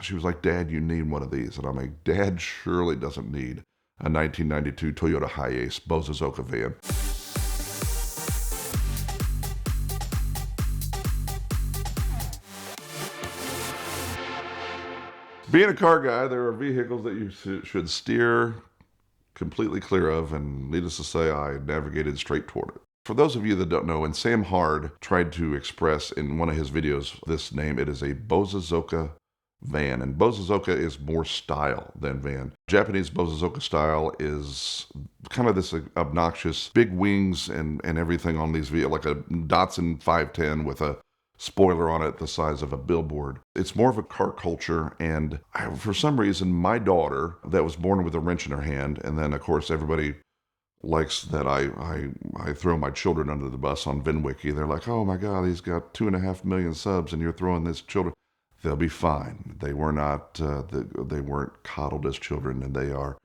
she was like, Dad, you need one of these. And I'm like, Dad surely doesn't need a 1992 Toyota Hiace Bōsōzoku van. Being a car guy, there are vehicles that you should steer completely clear of, and needless to say, I navigated straight toward it. For those of you that don't know, when Sam Hard tried to express in one of his videos this name, it is a Bōsōzoku van, and Bōsōzoku is more style than van. Japanese Bōsōzoku style is kind of this obnoxious big wings and everything on these vehicles, like a Datsun 510 with a spoiler on it the size of a billboard. It's more of a car culture, and for some reason, my daughter that was born with a wrench in her hand, and then of course everybody likes that I throw my children under the bus on VINwiki. They're like, oh my God, he's got 2.5 million subs and you're throwing this children. They'll be fine. They were not, they weren't coddled as children, and they are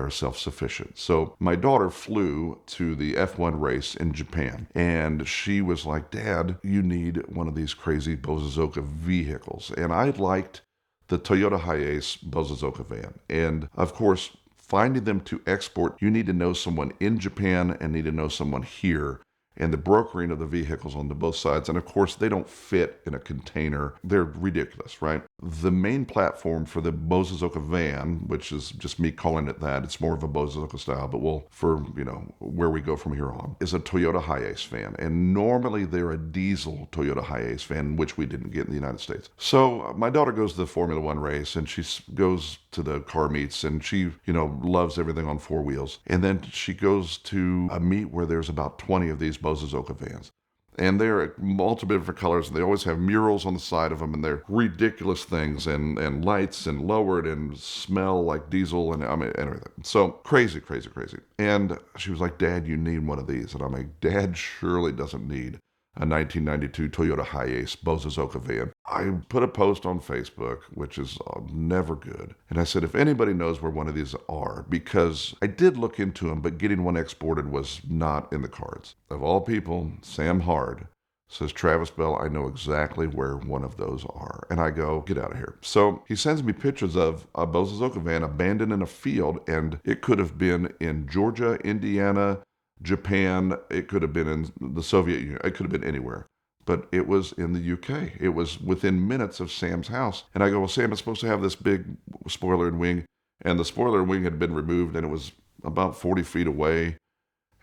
self-sufficient. So my daughter flew to the F1 race in Japan, and she was like, Dad, you need one of these crazy Bōsōzoku vehicles. And I liked the Toyota Hiace Bōsōzoku van. And of course, finding them to export, you need to know someone in Japan and need to know someone here, and the brokering of the vehicles on both sides. And of course, they don't fit in a container. They're ridiculous, right? The main platform for the Bōsōzoku van, which is just me calling it that, it's more of a Bōsōzoku style, but for where we go from here on, is a Toyota Hiace van. And normally they're a diesel Toyota Hiace van, which we didn't get in the United States. So my daughter goes to the Formula One race, and she goes to the car meets, and she, loves everything on four wheels. And then she goes to a meet where there's about 20 of these Bōsōzoku vans. And they're multiple different colors. They always have murals on the side of them, and they're ridiculous things, and lights, and lowered, and smell like diesel, and everything. So crazy, crazy, crazy. And she was like, Dad, you need one of these. And I'm like, Dad surely doesn't need a 1992 Toyota Hiace Bōsōzoku van. I put a post on Facebook, which is never good. And I said, if anybody knows where one of these are, because I did look into them, but getting one exported was not in the cards. Of all people, Sam Hard says, Travis Bell, I know exactly where one of those are. And I go, get out of here. So he sends me pictures of a Bōsōzoku van abandoned in a field, and it could have been in Georgia, Indiana, Japan, it could have been in the Soviet Union, it could have been anywhere. But it was in the UK. It was within minutes of Sam's house. And I go, well, Sam, it's supposed to have this big spoiler and wing. And the spoiler and wing had been removed, and it was about 40 feet away.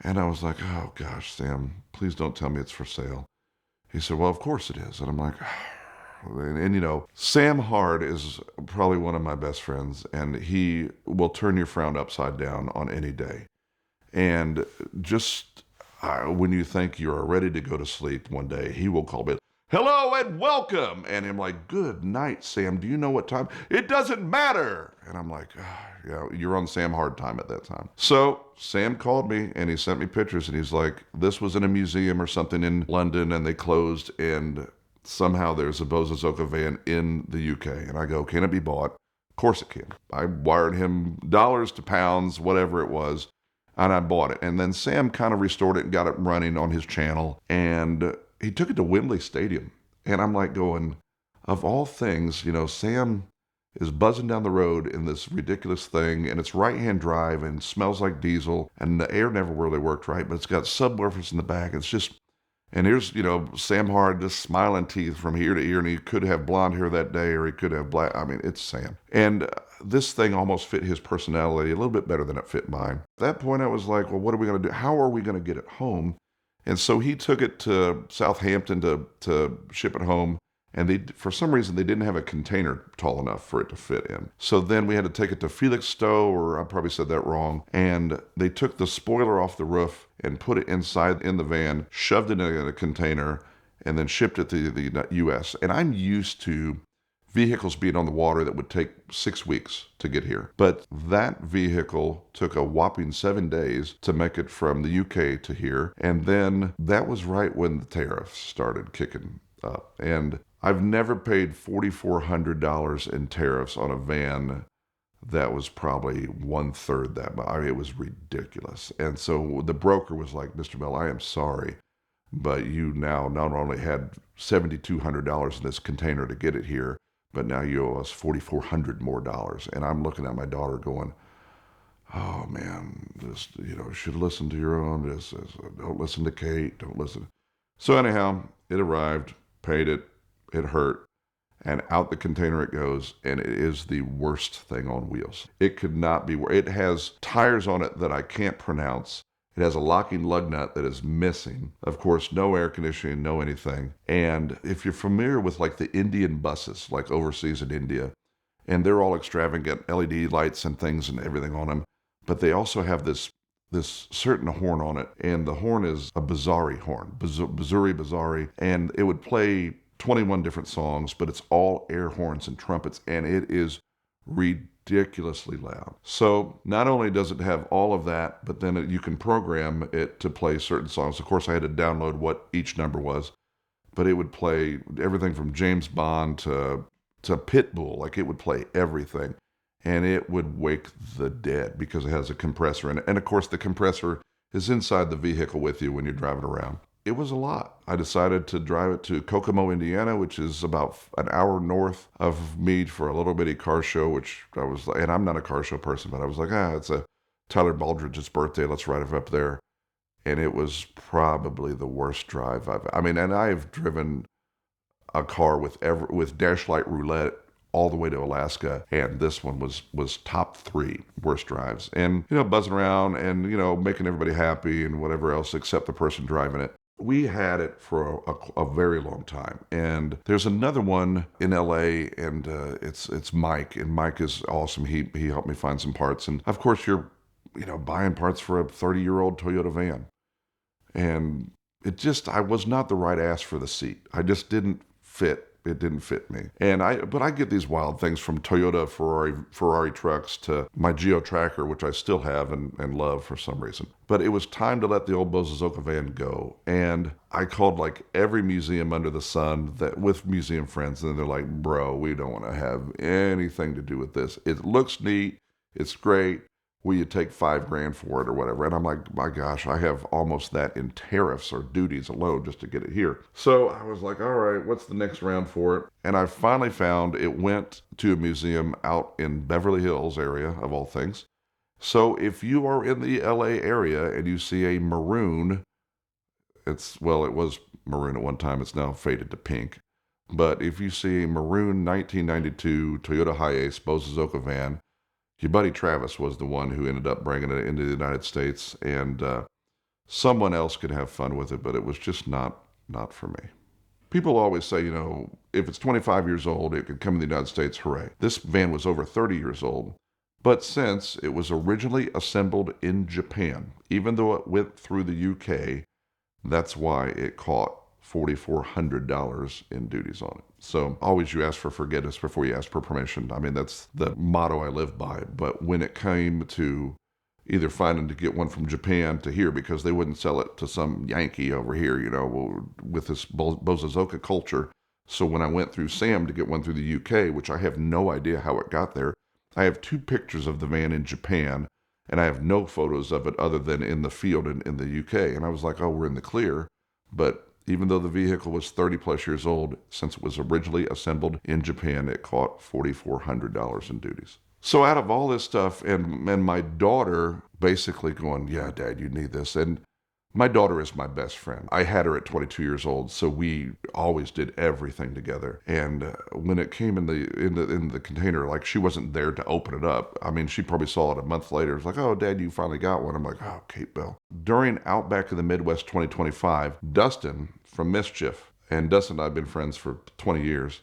And I was like, oh gosh, Sam, please don't tell me it's for sale. He said, well, of course it is. And I'm like, and Sam Hard is probably one of my best friends, and he will turn your frown upside down on any day. And just when you think you're ready to go to sleep one day, he will call me, hello and welcome. And I'm like, good night, Sam. Do you know what time? It doesn't matter. And I'm like, yeah, you're on Sam Hard time at that time. So Sam called me, and he sent me pictures, and he's like, this was in a museum or something in London, and they closed, and somehow there's a Bōsōzoku van in the UK. And I go, can it be bought? Of course it can. I wired him dollars to pounds, whatever it was. And I bought it. And then Sam kind of restored it and got it running on his channel. And he took it to Wembley Stadium. And I'm like going, of all things, Sam is buzzing down the road in this ridiculous thing. And it's right-hand drive and smells like diesel. And the air never really worked right. But it's got subwoofers in the back. It's just, and here's, Sam Hard just smiling teeth from ear to ear. And he could have blonde hair that day, or he could have black. I mean, it's Sam. And this thing almost fit his personality a little bit better than it fit mine. At that point, I was like, well, what are we going to do? How are we going to get it home? And so he took it to Southampton to ship it home. And for some reason, they didn't have a container tall enough for it to fit in. So then we had to take it to Felixstowe, or I probably said that wrong. And they took the spoiler off the roof and put it inside in the van, shoved it in a container, and then shipped it to the U.S. And I'm used to vehicles being on the water that would take 6 weeks to get here. But that vehicle took a whopping 7 days to make it from the UK to here. And then that was right when the tariffs started kicking up. And I've never paid $4,400 in tariffs on a van that was probably 1/3 that much. I mean, it was ridiculous. And so the broker was like, Mr. Bell, I am sorry, but you now not only had $7,200 in this container to get it here, but now you owe us $4,400 more. And I'm looking at my daughter going, oh man, just, should listen to your own. Don't listen to Kate. Don't listen. So anyhow, it arrived, paid it. It hurt. And out the container it goes, and it is the worst thing on wheels. It could not be worse. It has tires on it that I can't pronounce. It has a locking lug nut that is missing. Of course, no air conditioning, no anything. And if you're familiar with like the Indian buses, like overseas in India, and they're all extravagant LED lights and things and everything on them, but they also have this certain horn on it, and the horn is a Bazari horn, Bazari, and it would play 21 different songs, but it's all air horns and trumpets, and it is ridiculously loud. So not only does it have all of that, but then you can program it to play certain songs. Of course, I had to download what each number was, but it would play everything from James Bond to Pitbull. Like, it would play everything, and it would wake the dead because it has a compressor in it. And of course, the compressor is inside the vehicle with you when you're driving around. It was a lot. I decided to drive it to Kokomo, Indiana, which is about an hour north of me, for a little bitty car show, which I was like, and I'm not a car show person, but I was like, it's a Tyler Baldridge's birthday. Let's ride it up there. And it was probably the worst drive and I've driven a car with dashlight roulette all the way to Alaska, and this one was top 3 worst drives. And, buzzing around and, making everybody happy and whatever else except the person driving it. We had it for a very long time. And there's another one in LA, and it's Mike, and Mike is awesome. He helped me find some parts. And of course, you're, buying parts for a 30-year-old Toyota van. And I was not the right ass for the seat. I just didn't fit. It didn't fit me. But I get these wild things from Toyota, Ferrari trucks to my Geo Tracker, which I still have and love for some reason. But it was time to let the old Bōsōzoku van go. And I called like every museum under the sun with museum friends, and they're like, bro, we don't want to have anything to do with this. It looks neat. It's great. Will you take $5,000 for it or whatever? And I'm like, my gosh, I have almost that in tariffs or duties alone just to get it here. So I was like, all right, what's the next round for it? And I finally found it went to a museum out in Beverly Hills area, of all things. So if you are in the LA area and you see a maroon, it was maroon at one time. It's now faded to pink. But if you see a maroon 1992 Toyota Hiace Bōsōzoku van, your buddy Travis was the one who ended up bringing it into the United States, and someone else could have fun with it, but it was just not for me. People always say, if it's 25 years old, it could come in the United States, hooray. This van was over 30 years old, but since it was originally assembled in Japan, even though it went through the UK, that's why it caught $4,400 in duties on it. So always you ask for forgiveness before you ask for permission. That's the motto I live by. But when it came to either finding to get one from Japan to here, because they wouldn't sell it to some Yankee over here, with this Bōsōzoku culture. So when I went through Sam to get one through the UK, which I have no idea how it got there, I have 2 pictures of the van in Japan, and I have no photos of it other than in the field in the UK. And I was like, oh, we're in the clear. But even though the vehicle was 30 plus years old, since it was originally assembled in Japan, it caught $4,400 in duties. So out of all this stuff, and my daughter basically going, yeah, Dad, you need this. And my daughter is my best friend. I had her at 22 years old, so we always did everything together. And when it came in the container, like, she wasn't there to open it up. She probably saw it a month later. It was like, oh, Dad, you finally got one. I'm like, oh, Kate Bell. During Outback of the Midwest 2025, Dustin from Mischief, and Dustin and I have been friends for 20 years,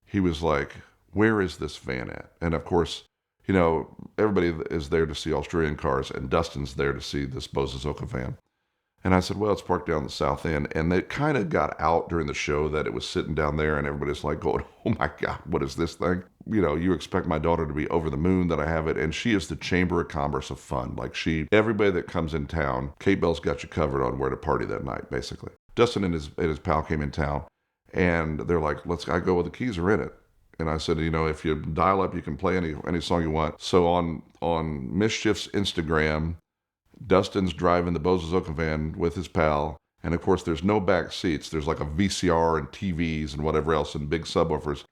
he was like, where is this van at? And of course, everybody is there to see Australian cars, and Dustin's there to see this Bōsōzoku van. And I said, well, it's parked down the south end. And it kind of got out during the show that it was sitting down there, and everybody's like going, oh my God, what is this thing? You expect my daughter to be over the moon that I have it. And she is the chamber of commerce of fun. Like, everybody that comes in town, Kate Bell's got you covered on where to party that night, basically. Dustin and his pal came in town, and they're like, I go, well, the keys are in it. And I said, if you dial up, you can play any song you want. So on Mischief's Instagram, Dustin's driving the Bōsōzoku van with his pal, and of course there's no back seats. There's like a VCR and TVs and whatever else and big subwoofers.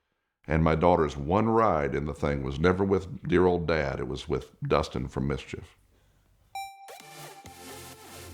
And my daughter's one ride in the thing was never with dear old Dad. It was with Dustin from Mischief.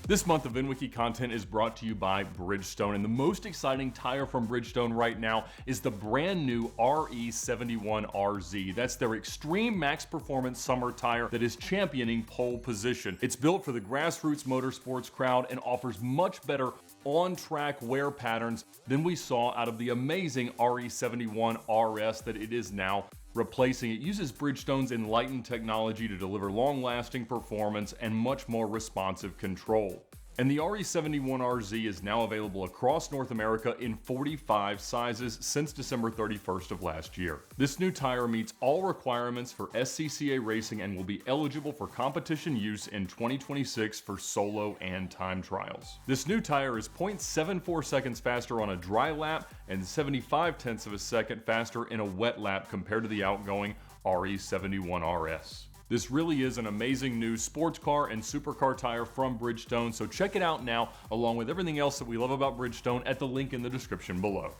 This month of VINwiki content is brought to you by Bridgestone, and the most exciting tire from Bridgestone right now is the brand new RE71RZ. That's their extreme max performance summer tire that is championing pole position. It's built for the grassroots motorsports crowd and offers much better on-track wear patterns than we saw out of the amazing RE71RS that it is now replacing. It uses Bridgestone's enlightened technology to deliver long-lasting performance and much more responsive control. And the RE71RZ is now available across North America in 45 sizes since December 31st of last year. This new tire meets all requirements for SCCA racing and will be eligible for competition use in 2026 for solo and time trials. This new tire is 0.74 seconds faster on a dry lap and 0.75 of a second faster in a wet lap compared to the outgoing RE71RS. This really is an amazing new sports car and supercar tire from Bridgestone, so check it out now, along with everything else that we love about Bridgestone, at the link in the description below.